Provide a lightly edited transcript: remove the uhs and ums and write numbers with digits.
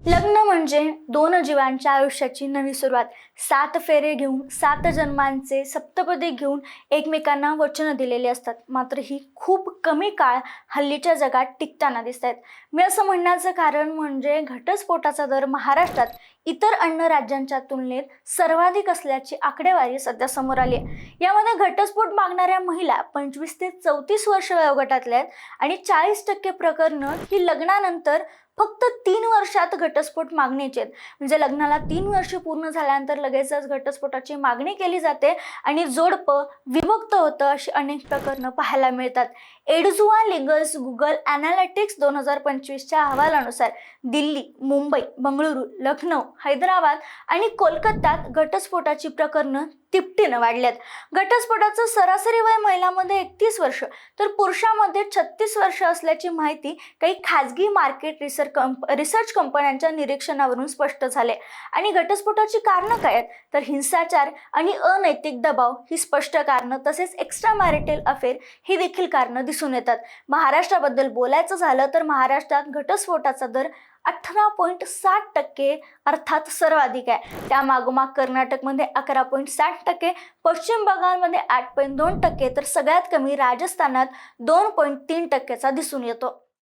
लग्न म्हणजे दोन जीवांच्या आयुष्याची नवी सुरुवात. 7 फेरे घेऊन 7 जन्मांचे सप्तपदी घेऊन एकमेकांना वचनं दिलेली असतात. मात्र ही खूप कमी काळ हल्लीच्या जगात टिकताना दिसत आहेत. मी असं म्हणण्याचं कारण म्हणजे घटस्फोटाचा दर महाराष्ट्रात इतर अन्न राज्यांच्या तुलनेत सर्वाधिक असल्याची आकडेवारी सध्या समोर आली आहे. यामध्ये घटस्फोट मागणाऱ्या महिला 25 ते 34 वर्ष वयोगटातल्या आहेत आणि 40% प्रकरणं ही लग्नानंतर फक्त 3 वर्षात घटस्फोट मागणीचे आहेत. म्हणजे लग्नाला 3 वर्ष पूर्ण झाल्यानंतर लगेचच घटस्फोटाची मागणी केली जाते आणि जोडपं विभक्त होतं अशी अनेक प्रकरणं पाहायला मिळतात. एडजुआ लीगल्स गुगल ॲनालिटिक्स 2025च्या अहवालानुसार दिल्ली, मुंबई, बंगळुरू, लखनौ, हैदराबाद आणि कोलकात्यात घटस्फोटाची प्रकरणं तिपटीनं वाढल्यात. घटस्फोटाचं सरासरी वय महिलांमध्ये 31 वर्ष तर पुरुषांमध्ये 36 वर्ष असल्याची माहिती काही खाजगी मार्केट रिसर्च कंपन्यांच्या निरीक्षणावरून स्पष्ट झाले. आणि घटस्फोटाची कारणं काय आहेत तर हिंसाचार आणि अनैतिक दबाव ही स्पष्ट कारणं, तसेच एक्स्ट्रा मॅरिटल अफेअर ही देखील कारणं दिसून येतात. महाराष्ट्राबद्दल बोलायचं झालं तर महाराष्ट्रात घटस्फोटाचा दर 18.7% अर्थात सर्वाधिक आहे. त्यामागोमाग कर्नाटकमध्ये 11.60%, पश्चिम बंगालमध्ये 8.2% तर सगळ्यात कमी राजस्थानात 2.3%चा दिसून येतो.